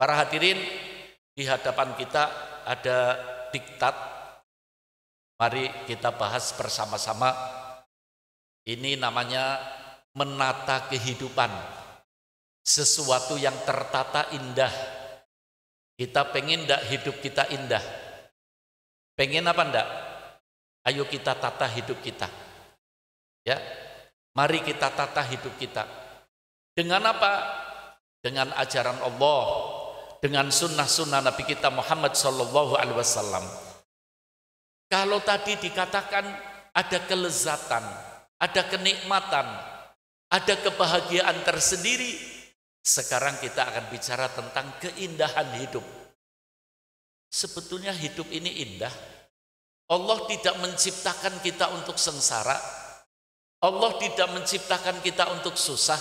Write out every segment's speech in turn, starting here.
Para hadirin, di hadapan kita ada diktat. Mari kita bahas bersama-sama. Ini namanya menata kehidupan. Sesuatu yang tertata indah. Kita pengen enggak hidup kita indah? Pengen apa enggak? Ayo kita tata hidup kita. Ya. Mari kita tata hidup kita. Dengan apa? Dengan ajaran Allah, dengan sunnah-sunnah Nabi kita Muhammad SAW. Kalau tadi dikatakan ada kelezatan, ada kenikmatan, ada kebahagiaan tersendiri, sekarang kita akan bicara tentang keindahan hidup. Sebetulnya hidup ini indah. Allah tidak menciptakan kita untuk sengsara. Allah tidak menciptakan kita untuk susah.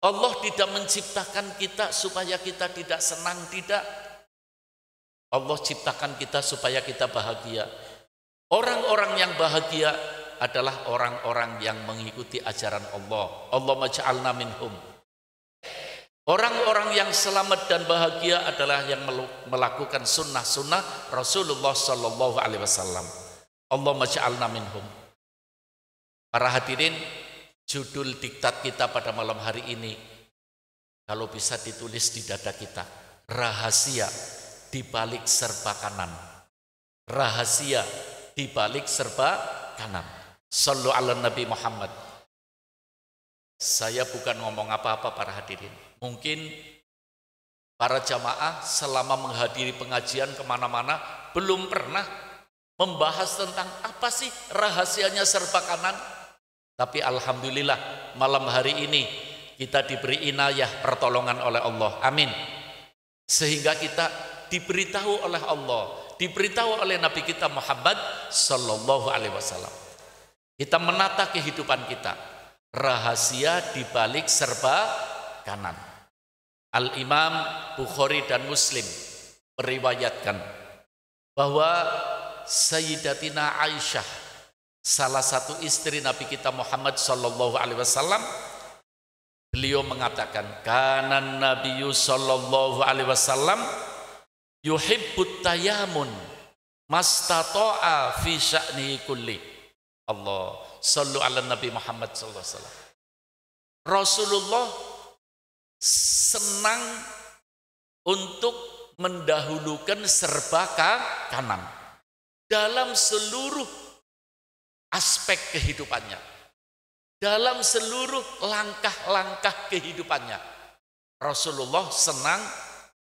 Allah tidak menciptakan kita supaya kita tidak senang, tidak. Allah ciptakan kita supaya kita bahagia. Orang-orang yang bahagia adalah orang-orang yang mengikuti ajaran Allah. Allahumma ja'alna minhum. Orang-orang yang selamat dan bahagia adalah yang melakukan sunnah-sunnah Rasulullah SAW. Allahumma ja'alna minhum. Para hadirin, judul diktat kita pada malam hari ini, kalau bisa ditulis di dada kita, rahasia di balik serba kanan. Rahasia di balik serba kanan. Shallu ala Nabi Muhammad. Saya bukan ngomong apa-apa para hadirin. Mungkin para jamaah selama menghadiri pengajian kemana-mana belum pernah membahas tentang apa sih rahasianya serba kanan. Tapi alhamdulillah malam hari ini kita diberi inayah pertolongan oleh Allah. Amin. Sehingga kita diberitahu oleh Allah, diberitahu oleh Nabi kita Muhammad sallallahu alaihi wasallam. Kita menata kehidupan kita. Rahasia di balik serba kanan. Al-Imam Bukhari dan Muslim meriwayatkan bahwa Sayyidatina Aisyah, salah satu istri Nabi kita Muhammad sallallahu alaihi wasallam, beliau mengatakan, "Kanan Nabiyyu sallallahu alaihi wasallam yuhibbut tayamun mastata'a fi sya'nihi kulli." Allah, sallu ala Nabi Muhammad sallallahu alaihi wasallam. Rasulullah senang untuk mendahulukan serba kanan dalam seluruh aspek kehidupannya, dalam seluruh langkah-langkah kehidupannya. Rasulullah senang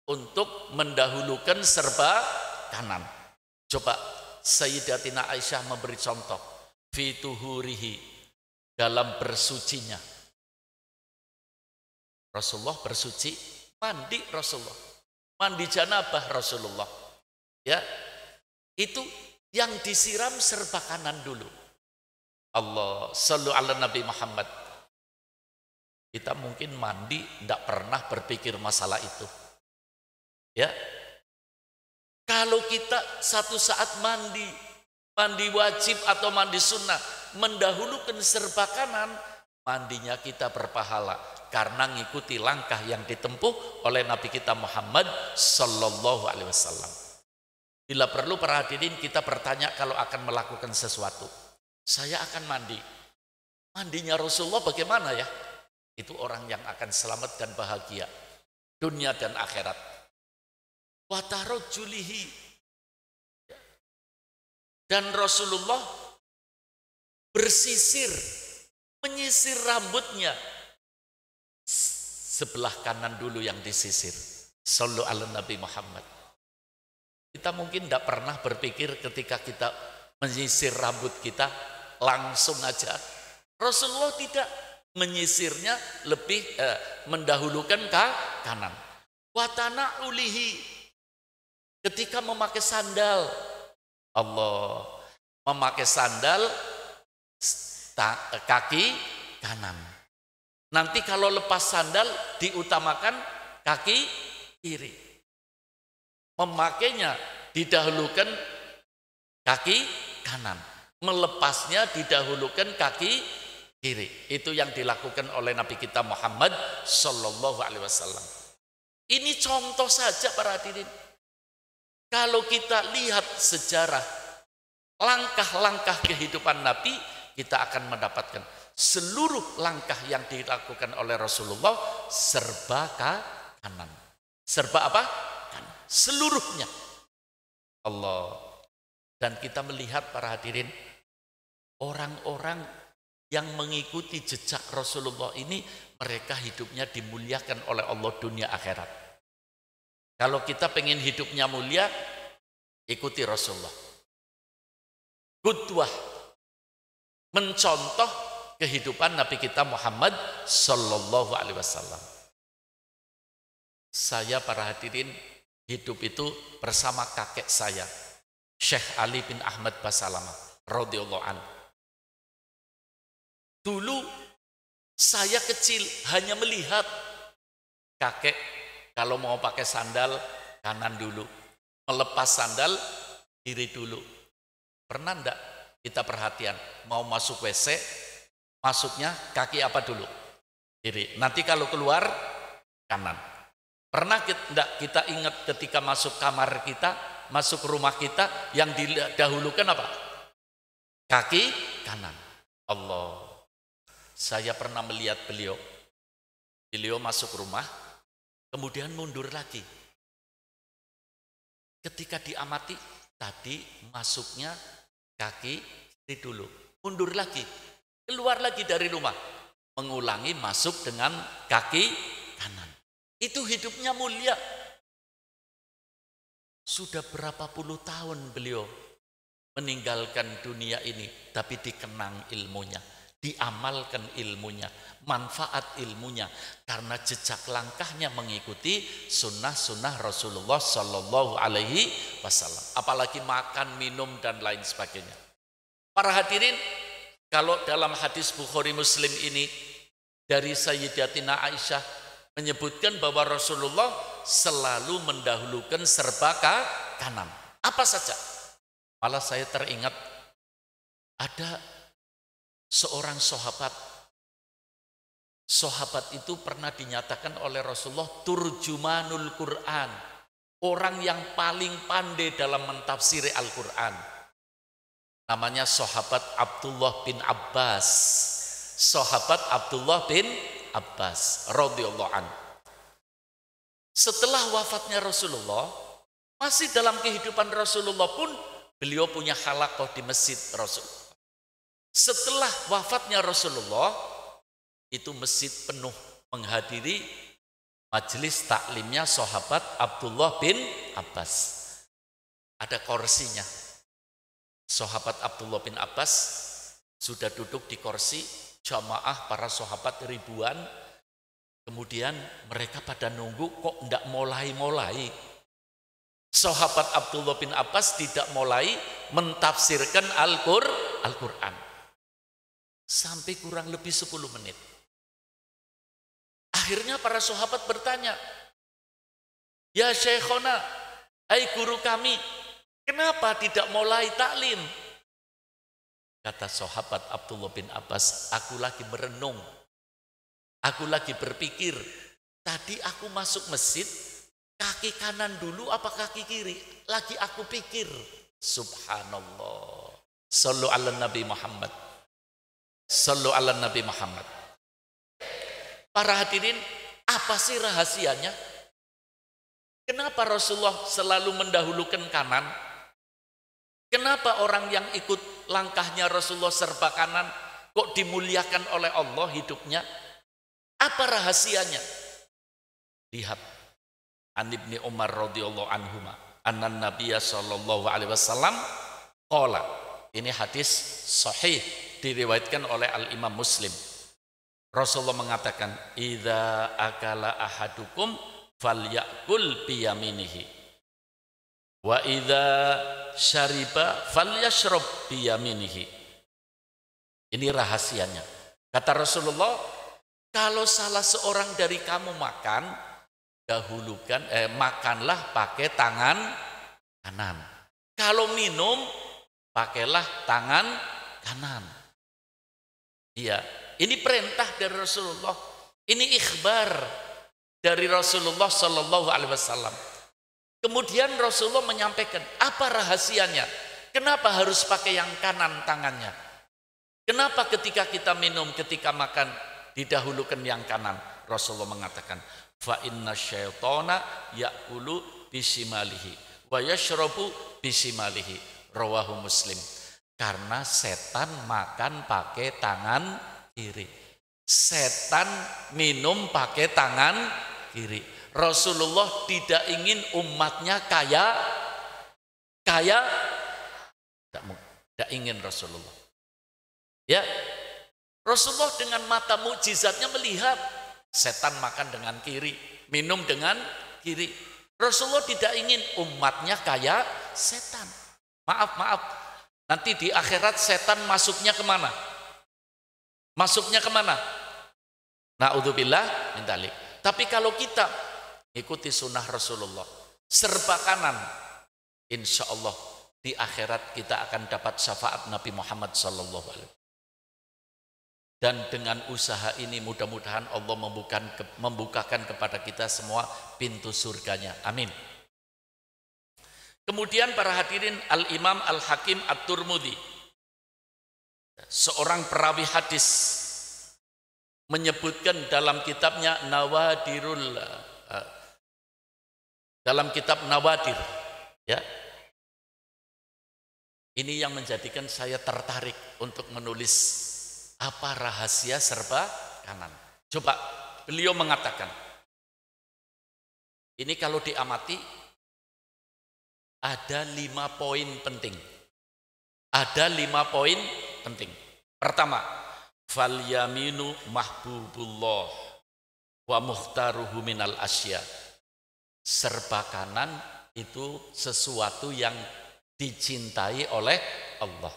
untuk mendahulukan serba kanan. Coba Sayyidatina Aisyah memberi contoh, fituhurihi, dalam bersucinya. Rasulullah bersuci, mandi Rasulullah, mandi janabah Rasulullah. Ya, itu yang disiram serba kanan dulu. Allah, sallu ala Nabi Muhammad. Kita mungkin mandi tidak pernah berpikir masalah itu. Ya, kalau kita satu saat mandi wajib atau mandi sunnah, mendahulukan serba kanan, mandinya kita berpahala karena ngikuti langkah yang ditempuh oleh Nabi kita Muhammad sallallahu alaihi wasallam. Bila perlu para hadirin kita bertanya kalau akan melakukan sesuatu. Saya akan mandi. Mandinya Rasulullah bagaimana ya? Itu orang yang akan selamat dan bahagia dunia dan akhirat. Wa tarajjulihi. Dan Rasulullah bersisir, menyisir rambutnya. Sebelah kanan dulu yang disisir. Sallu ala Nabi Muhammad. Kita mungkin tidak pernah berpikir ketika kita menyisir rambut kita langsung aja. Rasulullah tidak, menyisirnya lebih mendahulukan ke kanan. Watana ulihi, ketika memakai sandal, Allah, memakai sandal kaki kanan. Nanti kalau lepas sandal diutamakan kaki kiri. Memakainya didahulukan kaki kanan. Melepasnya didahulukan kaki kiri. Itu yang dilakukan oleh Nabi kita Muhammad Sallallahu Alaihi Wasallam. Ini contoh saja para hadirin. Kalau kita lihat sejarah langkah-langkah kehidupan Nabi, kita akan mendapatkan seluruh langkah yang dilakukan oleh Rasulullah serba kanan. Serba apa? Kanan. Seluruhnya. Allah. Dan kita melihat para hadirin, orang-orang yang mengikuti jejak Rasulullah ini, mereka hidupnya dimuliakan oleh Allah dunia akhirat. Kalau kita pengen hidupnya mulia, ikuti Rasulullah. Qudwah, mencontoh kehidupan Nabi kita Muhammad Sallallahu Alaihi Wasallam. Saya para hadirin hidup itu bersama kakek saya, Syekh Ali bin Ahmad Basalamah radhiyallahu anhu. Dulu saya kecil hanya melihat kakek kalau mau pakai sandal kanan dulu, melepas sandal kiri dulu. Pernah enggak kita perhatian mau masuk WC, masuknya kaki apa dulu? Kiri. Nanti kalau keluar kanan. Pernah enggak kita ingat ketika masuk kamar kita, masuk rumah kita, yang didahulukan apa? Kaki kanan. Allah. Saya pernah melihat beliau masuk rumah, kemudian mundur lagi. Ketika diamati, tadi masuknya kaki kiri dulu, mundur lagi, keluar lagi dari rumah, mengulangi masuk dengan kaki kanan. Itu hidupnya mulia. Sudah berapa puluh tahun beliau meninggalkan dunia ini, tapi dikenang ilmunya, diamalkan ilmunya, manfaat ilmunya, karena jejak langkahnya mengikuti sunnah-sunnah Rasulullah Sallallahu Alaihi Wasallam. Apalagi makan, minum dan lain sebagainya. Para hadirin, kalau dalam hadis Bukhari Muslim ini dari Sayyidatina Aisyah menyebutkan bahwa Rasulullah selalu mendahulukan serba kanan. Apa saja? Malah saya teringat ada seorang sahabat itu pernah dinyatakan oleh Rasulullah turjumanul Quran, orang yang paling pandai dalam mentafsiri Al-Quran. Namanya sahabat Abdullah bin Abbas. Sahabat Abdullah bin Abbas radhiyallahu anhu. Setelah wafatnya Rasulullah, masih dalam kehidupan Rasulullah pun beliau punya halaqah di masjid Rasul. Setelah wafatnya Rasulullah, itu masjid penuh menghadiri majelis taklimnya sahabat Abdullah bin Abbas. Ada kursinya. Sahabat Abdullah bin Abbas sudah duduk di kursi, jamaah para sahabat ribuan. Kemudian mereka pada nunggu, kok enggak mulai-mulai. Sahabat Abdullah bin Abbas tidak mulai mentafsirkan Al-Quran. Sampai kurang lebih 10 menit. Akhirnya para sahabat bertanya, "Ya Syekhona, hai guru kami, kenapa tidak mulai taklim?" Kata sahabat Abdullah bin Abbas, "Aku lagi merenung, aku lagi berpikir, tadi aku masuk masjid, kaki kanan dulu apa kaki kiri? Lagi aku pikir." Subhanallah. Sallu ala Nabi Muhammad. Sallu ala Nabi Muhammad. Para hadirin, apa sih rahasianya? Kenapa Rasulullah selalu mendahulukan kanan? Kenapa orang yang ikut langkahnya Rasulullah serba kanan kok dimuliakan oleh Allah hidupnya? Apa rahasianya? Lihat, An Ibni Umar radhiyallahu anhuma, annan Nabiyya sallallahu alaihi wasallam qala. Ini hadis sahih diriwayatkan oleh Al-Imam Muslim. Rasulullah mengatakan, "Idza akala ahadukum falyakul biyaminihi wa idza syariba falyashrab biyaminihi." Ini rahasianya. Kata Rasulullah, kalau salah seorang dari kamu makan, makanlah pakai tangan kanan. Kalau minum, pakailah tangan kanan. Iya, Ini perintah dari Rasulullah. Ini ikhbar dari Rasulullah Sallallahu Alaihi Wasallam. Kemudian Rasulullah menyampaikan apa rahasianya? Kenapa harus pakai yang kanan tangannya? Kenapa ketika kita minum, ketika makan didahulukan yang kanan? Rasulullah mengatakan, fa inna syaitana ya'kulu bisimalihi wa yashrabu bisimalihi. Rawahu Muslim. Karena setan makan pakai tangan kiri. Setan minum pakai tangan kiri. Rasulullah tidak ingin umatnya kaya. Tidak ingin Rasulullah. Ya, Rasulullah dengan mata mukjizatnya melihat setan makan dengan kiri, minum dengan kiri. Rasulullah tidak ingin umatnya kaya setan. Maaf. Nanti di akhirat setan masuknya kemana? Masuknya kemana? Na'udzubillah min dzalik. Tapi kalau kita ikuti sunnah Rasulullah, serba kanan, insya Allah di akhirat kita akan dapat syafaat Nabi Muhammad sallallahu alaihi wasallam. Dan dengan usaha ini mudah-mudahan Allah membukakan kepada kita semua pintu surganya. Amin. Kemudian para hadirin, Al-Imam Al-Hakim At-Tirmidzi, seorang perawi hadis, menyebutkan dalam kitabnya dalam kitab Nawadir, ya. Ini yang menjadikan saya tertarik untuk menulis apa rahasia serba kanan. Coba beliau mengatakan, ini kalau diamati ada 5 poin penting. Ada 5 poin penting. Pertama, fal yaminu mahbubullah wa mukhtaruhu minal asya. Serba kanan itu sesuatu yang dicintai oleh Allah.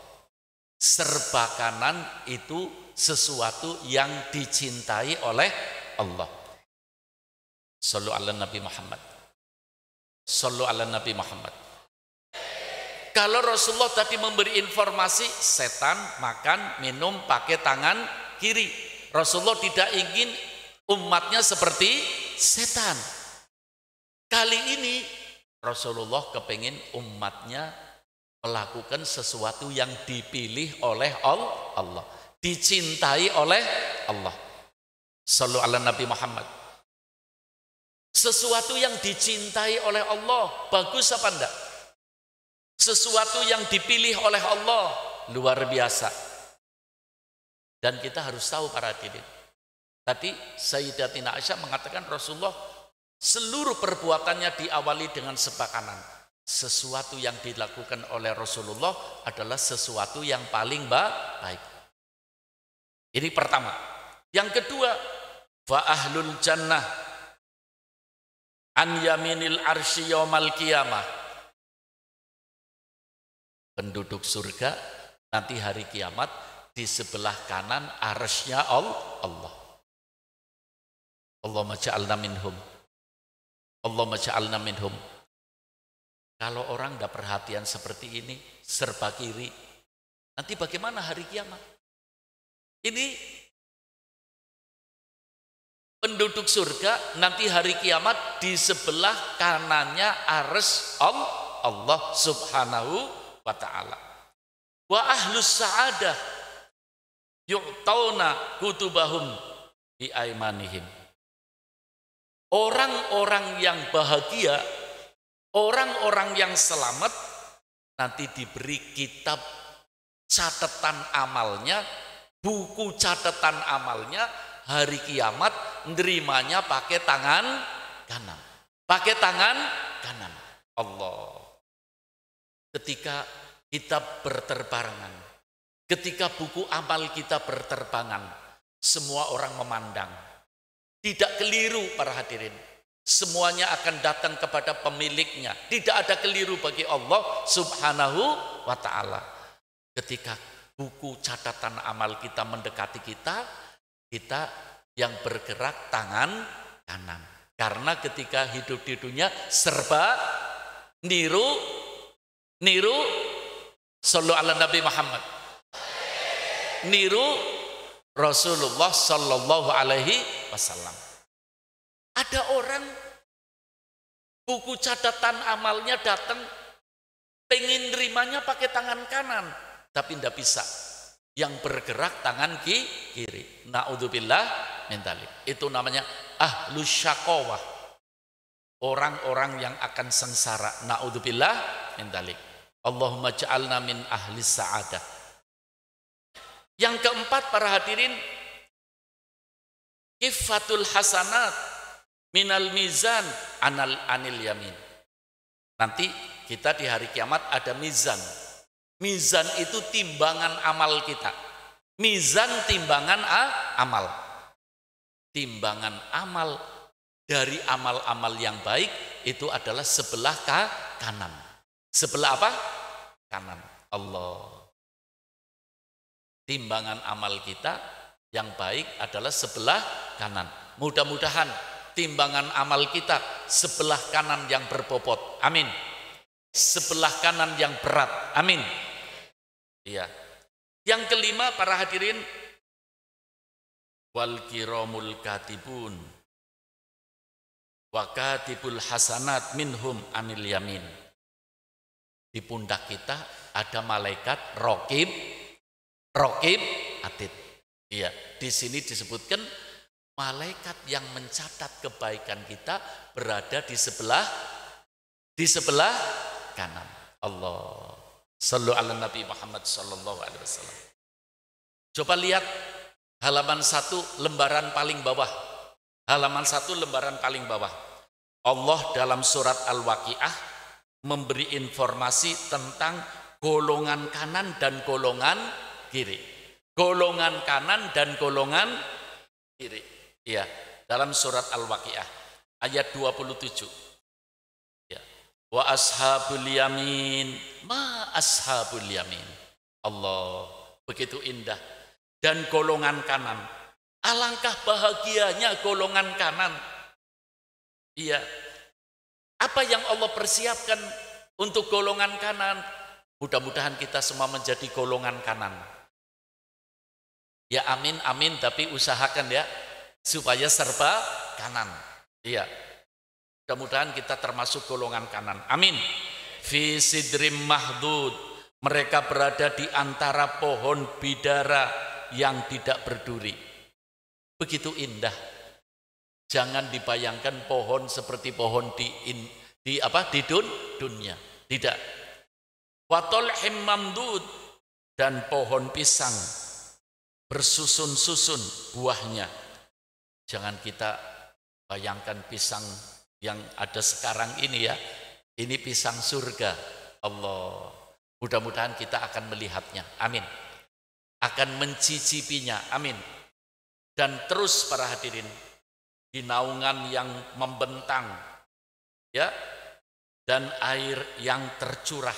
Serba kanan itu sesuatu yang dicintai oleh Allah. Shallu ala Nabi Muhammad. Shallu ala Nabi Muhammad. Kalau Rasulullah tadi memberi informasi setan makan, minum pakai tangan kiri. Rasulullah tidak ingin umatnya seperti setan. Kali ini Rasulullah kepingin umatnya melakukan sesuatu yang dipilih oleh Allah, dicintai oleh Allah. Shallu ala Nabi Muhammad. Sesuatu yang dicintai oleh Allah, bagus apa enggak? Sesuatu yang dipilih oleh Allah, luar biasa. Dan kita harus tahu para hadirin. Tadi Sayyidatina Aisyah mengatakan Rasulullah seluruh perbuatannya diawali dengan serba kanan. Sesuatu yang dilakukan oleh Rasulullah adalah sesuatu yang paling baik. Ini pertama. Yang kedua, fa ahlul jannah an yaminil arsy yaumal qiyamah. Penduduk surga nanti hari kiamat di sebelah kanan arsy-Nya Allah. Allahumma ja'alna minhum. Allahumma ja'alna minhum. Kalau orang tidak perhatian seperti ini, serba kiri, nanti bagaimana hari kiamat? Ini penduduk surga nanti hari kiamat di sebelah kanannya arsy Allah Subhanahu wa ta'ala. Wa ahlus sa'adah yu'tauna kutubahum bi aimanihim. Orang-orang yang bahagia, orang-orang yang selamat nanti diberi kitab catatan amalnya, buku catatan amalnya, hari kiamat nerimanya pakai tangan kanan. Pakai tangan kanan. Allah. Ketika kita berterbangan, ketika buku amal kita berterbangan, semua orang memandang. Tidak keliru para hadirin. Semuanya akan datang kepada pemiliknya. Tidak ada keliru bagi Allah Subhanahu wa ta'ala. Ketika buku catatan amal kita mendekati kita, kita yang bergerak tangan kanan. Karena ketika hidup di dunia serba niru Shallu ala Nabi Muhammad. Niru Rasulullah Sallallahu Alaihi Wasallam. Ada orang buku catatan amalnya datang, pengen nerimanya pakai tangan kanan, tapi tidak bisa. Yang bergerak tangan kiri. Na'udzubillah min dzalik. Itu namanya ahlus syaqawah. Orang-orang yang akan sengsara. Na'udzubillah min dzalik. Allahumma ja'alna min ahli sa'adah. Yang keempat para hadirin, kifatul hasanat minal mizan anil yamin. Nanti kita di hari kiamat ada mizan. Mizan itu timbangan amal kita. Mizan timbangan amal. Timbangan amal dari amal-amal yang baik itu adalah sebelah kanan. Sebelah apa? Kanan. Allah. Timbangan amal kita yang baik adalah sebelah kanan. Mudah-mudahan timbangan amal kita sebelah kanan yang berbobot. Amin. Sebelah kanan yang berat. Amin. Iya. Yang kelima para hadirin, wal kiramul katibun wa katibul hasanat minhum anil yamin. Di pundak kita ada malaikat raqib atid. Iya, di sini disebutkan malaikat yang mencatat kebaikan kita berada di sebelah kanan. Allah. Sallu ala Nabi Muhammad sallallahu alaihi wasallam. Coba lihat halaman 1 lembaran paling bawah. Halaman 1 lembaran paling bawah. Allah dalam surat Al-Waqiah memberi informasi tentang golongan kanan dan golongan kiri. Golongan kanan dan golongan kiri. Iya, dalam surat Al-Waqiah ayat 27. Ya. Wa ashabul yamin, ma ashabul yamin. Allah, begitu indah. Dan golongan kanan, alangkah bahagianya golongan kanan. Iya. Apa yang Allah persiapkan untuk golongan kanan? Mudah-mudahan kita semua menjadi golongan kanan. Ya amin, amin, tapi usahakan ya supaya serba kanan. Iya. Mudah-mudahan kita termasuk golongan kanan. Amin. Fi sidrim mahdud. Mereka berada di antara pohon bidara yang tidak berduri. Begitu indah. Jangan dibayangkan pohon seperti pohon di dunia. Tidak. Wa talhim mamdud, dan pohon pisang bersusun-susun buahnya. Jangan kita bayangkan pisang yang ada sekarang ini ya. Ini pisang surga. Allah. Mudah-mudahan kita akan melihatnya. Amin. Akan mencicipinya. Amin. Dan terus para hadirin, di naungan yang membentang ya, dan air yang tercurah,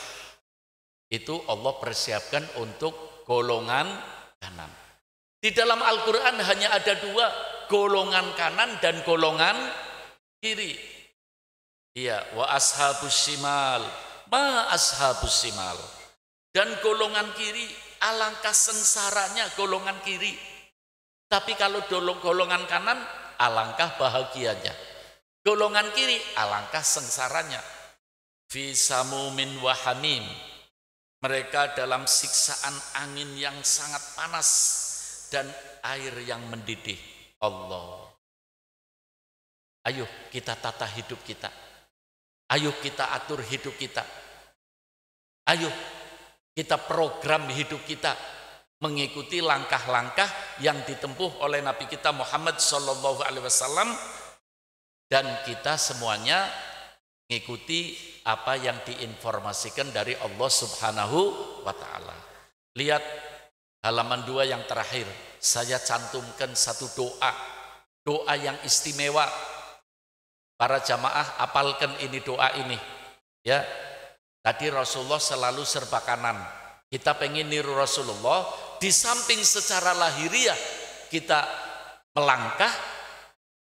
itu Allah persiapkan untuk golongan kanan. Di dalam Al-Quran hanya ada 2, golongan kanan dan golongan kiri. Iya, wa ashabus shimal, ma ashabus shimal. Dan golongan kiri, alangkah sengsaranya golongan kiri. Tapi kalau golongan kanan, alangkah bahagianya. Golongan kiri, alangkah sengsaranya. Fi samumin wa hamim. Mereka dalam siksaan angin yang sangat panas dan air yang mendidih. Allah. Ayo kita tata hidup kita. Ayo kita atur hidup kita. Ayo kita program hidup kita mengikuti langkah-langkah yang ditempuh oleh Nabi kita Muhammad SAW, dan kita semuanya mengikuti apa yang diinformasikan dari Allah Subhanahu wa Ta'ala. Lihat halaman 2 yang terakhir, saya cantumkan satu doa yang istimewa. Para jamaah apalkan ini doa ini ya. Tadi Rasulullah selalu serba kanan. Kita pengen niru Rasulullah, di samping secara lahiriah kita melangkah,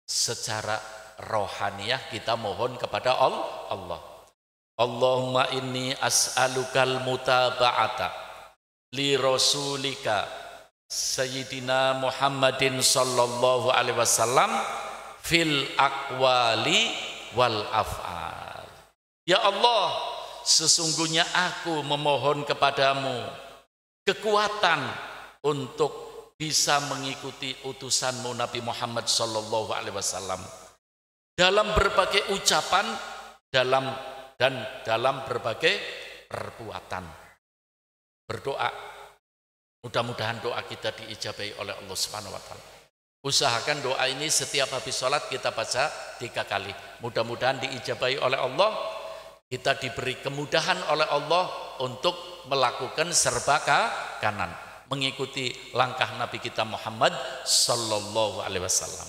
secara rohaniyah kita mohon kepada Allah. Allahumma inni as'alukal mutaba'ata li rasulika Sayyidina Muhammadin sallallahu alaihi wasallam fil aqwali wal af'al. Ya Allah, sesungguhnya aku memohon kepadamu kekuatan untuk bisa mengikuti utusanmu Nabi Muhammad sallallahu alaihi wasallam dalam berbagai ucapan, dalam berbagai perbuatan. Berdoa, mudah-mudahan doa kita diijabahi oleh Allah Subhanahu wa taala. Usahakan doa ini setiap habis sholat kita baca 3 kali. Mudah-mudahan diijabahi oleh Allah. Kita diberi kemudahan oleh Allah untuk melakukan serba kanan, mengikuti langkah Nabi kita Muhammad sallallahu alaihi wasallam.